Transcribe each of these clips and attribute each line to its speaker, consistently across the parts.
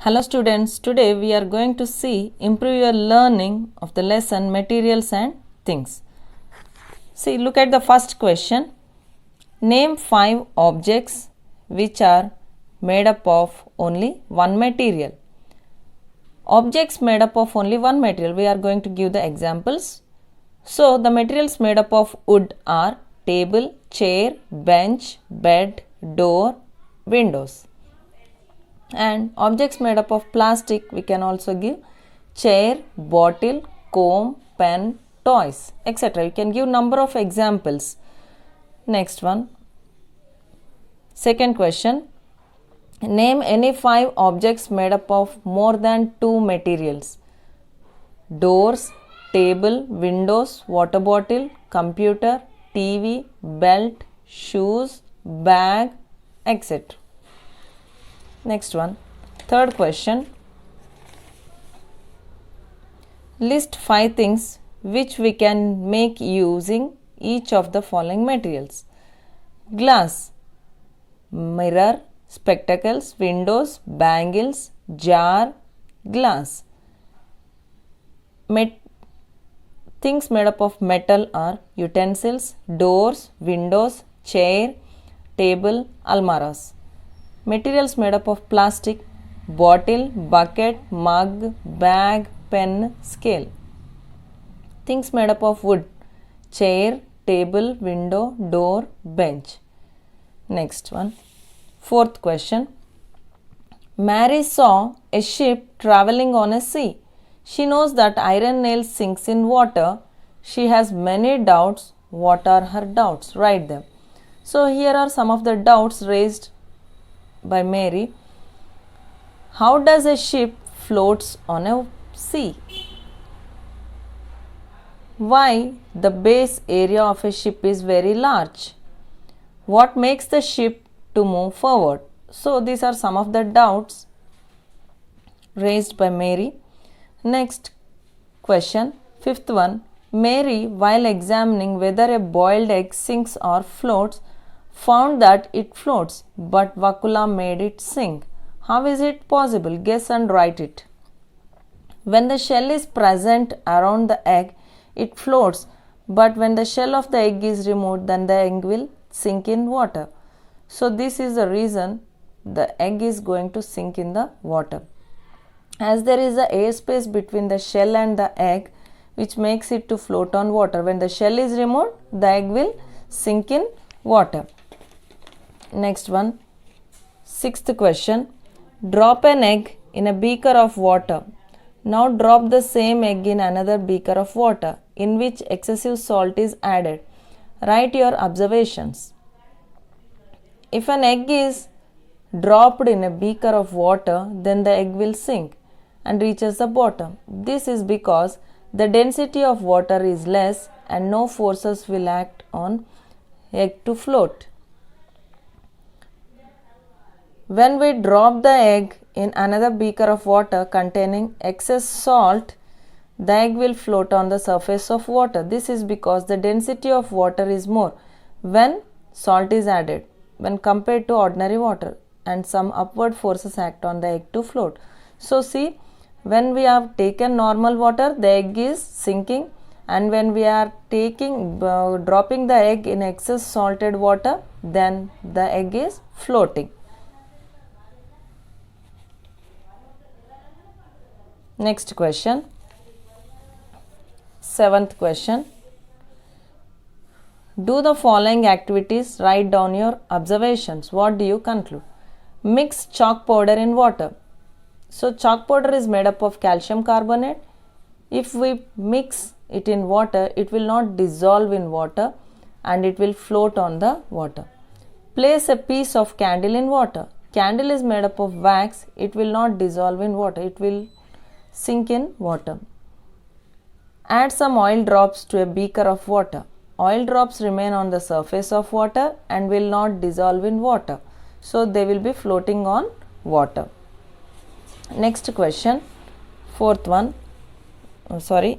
Speaker 1: Hello students, today we are going to see improve your learning of the lesson materials and things. See, look at the first question. Name 5 objects which are made up of only one material. Objects made up of only one material. We are going to give the examples. So, the materials made up of wood are table, chair, bench, bed, door, windows. And objects made up of plastic, we can also give chair, bottle, comb, pen, toys, etc. You can give number of examples. Next one. Second question. Name any 5 objects made up of more than 2 materials. Doors, table, windows, water bottle, computer, TV, belt, shoes, bag, etc. Next one. Third question. List 5 things which we can make using each of the following materials. Glass, mirror, spectacles, windows, bangles, jar, glass. Things made up of metal are utensils, doors, windows, chair, table, almaras. Materials made up of plastic, bottle, bucket, mug, bag, pen, scale. Things made up of wood, chair, table, window, door, bench. Next one. Fourth question. Mary saw a ship traveling on a sea. She knows that iron nail sinks in water. She has many doubts. What are her doubts? Write them. So here are some of the doubts raised by Mary. How does a ship floats on a sea? Why the base area of a ship is very large? What makes the ship to move forward? So these are some of the doubts raised by Mary. Next question, fifth one. Mary, while examining whether a boiled egg sinks or floats, found that it floats, but Vakula made it sink. How is it possible? Guess and write it. When the shell is present around the egg, it floats, but when the shell of the egg is removed, then the egg will sink in water. So this is the reason the egg is going to sink in the water. As there is a air space between the shell and the egg, which makes it to float on water. When the shell is removed, the egg will sink in water. Next one, sixth question. Drop an egg in a beaker of water. Now drop the same egg in another beaker of water in which excessive salt is added. Write your observations. If an egg is dropped in a beaker of water, then the egg will sink and reaches the bottom. This is because the density of water is less and no forces will act on egg to float. When we drop the egg in another beaker of water containing excess salt, the egg will float on the surface of water. This is because the density of water is more when salt is added when compared to ordinary water, and some upward forces act on the egg to float. So see, when we have taken normal water, the egg is sinking, and when we are dropping the egg in excess salted water, then the egg is floating. Next question, seventh question. Do the following activities. Write down your observations. What do you conclude? Mix chalk powder in water. So chalk powder is made up of calcium carbonate. If we mix it in water, it will not dissolve in water and it will float on the water. Place a piece of candle in water. Candle is made up of wax. It will not dissolve in water. It will sink in water. Add some oil drops to a beaker of water. Oil drops remain on the surface of water and will not dissolve in water. So they will be floating on water. Next question,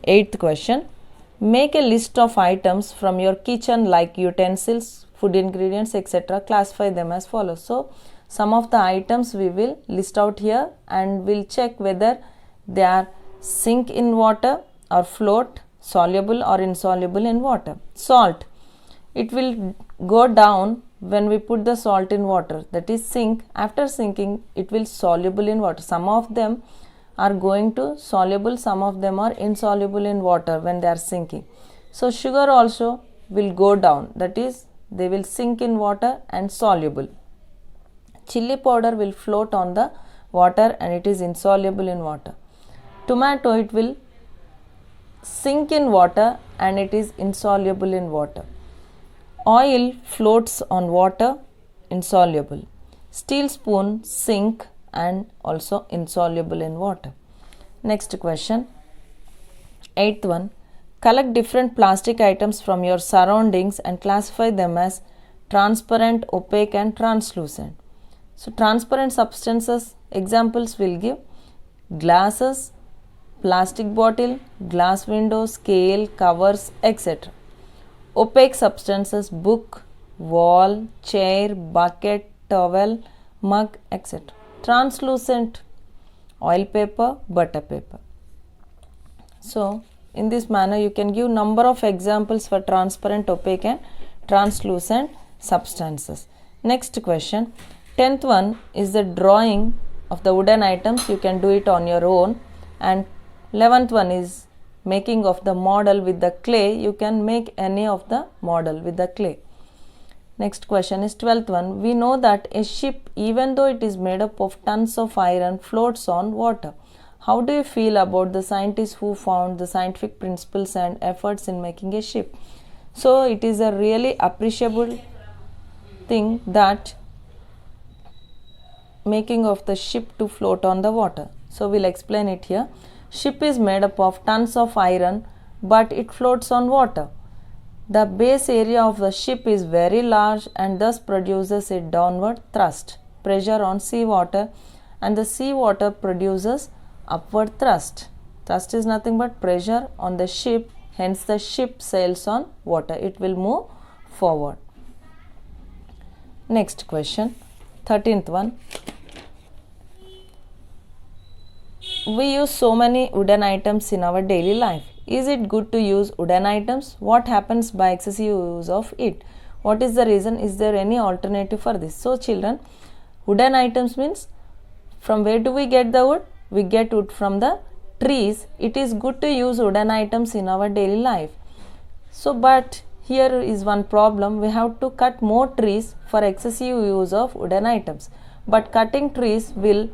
Speaker 1: eighth question. Make a list of items from your kitchen like utensils, food ingredients, etc. Classify them as follows. So Some of the items we will list out here and we'll check whether they are sink in water or float, soluble or insoluble in water. Salt. It will go down when we put the salt in water, that is sink. After sinking, it will soluble in water. Some of them are going to soluble, some of them are insoluble in water when they are sinking. So sugar also will go down, that is they will sink in water and soluble. Chili powder will float on the water and it is insoluble in water. Tomato, it will sink in water and it is insoluble in water. Oil floats on water, insoluble. Steel spoon, sink and also insoluble in water. Next question. 8th one. Collect different plastic items from your surroundings and classify them as transparent, opaque and translucent. So transparent substances, examples will give glasses, plastic bottle, glass window, scale, covers, etc. Opaque substances, book, wall, chair, bucket, towel, mug, etc. Translucent, oil paper, butter paper. So in this manner you can give number of examples for transparent, opaque and translucent substances. Next question. 10th one is the drawing of the wooden items. You can do it on your own. And 11th one is making of the model with the clay. You can make any of the model with the clay. Next question is 12th one. We know that a ship, even though it is made up of tons of iron, floats on water. How do you feel about the scientists who found the scientific principles and efforts in making a ship? So it is a really appreciable thing that making of the ship to float on the water. So we'll explain it here. Ship is made up of tons of iron, but it floats on water. The base area of the ship is very large and thus produces a downward thrust, pressure on seawater, and the seawater produces upward thrust. Thrust is nothing but pressure on the ship, hence the ship sails on water. It will move forward. Next question, 13th one. We use so many wooden items in our daily life. Is it good to use wooden items? What happens by excessive use of it? What is the reason? Is there any alternative for this? So children, wooden items means from where do we get the wood? We get wood from the trees. It is good to use wooden items in our daily life. So but here is one problem. We have to cut more trees for excessive use of wooden items. But cutting trees will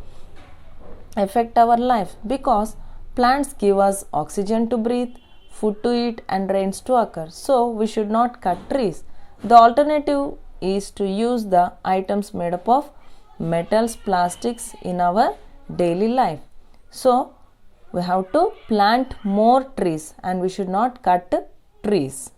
Speaker 1: affect our life because plants give us oxygen to breathe, food to eat and rains to occur. So we should not cut trees. The alternative is to use the items made up of metals, plastics in our daily life. So we have to plant more trees and we should not cut trees.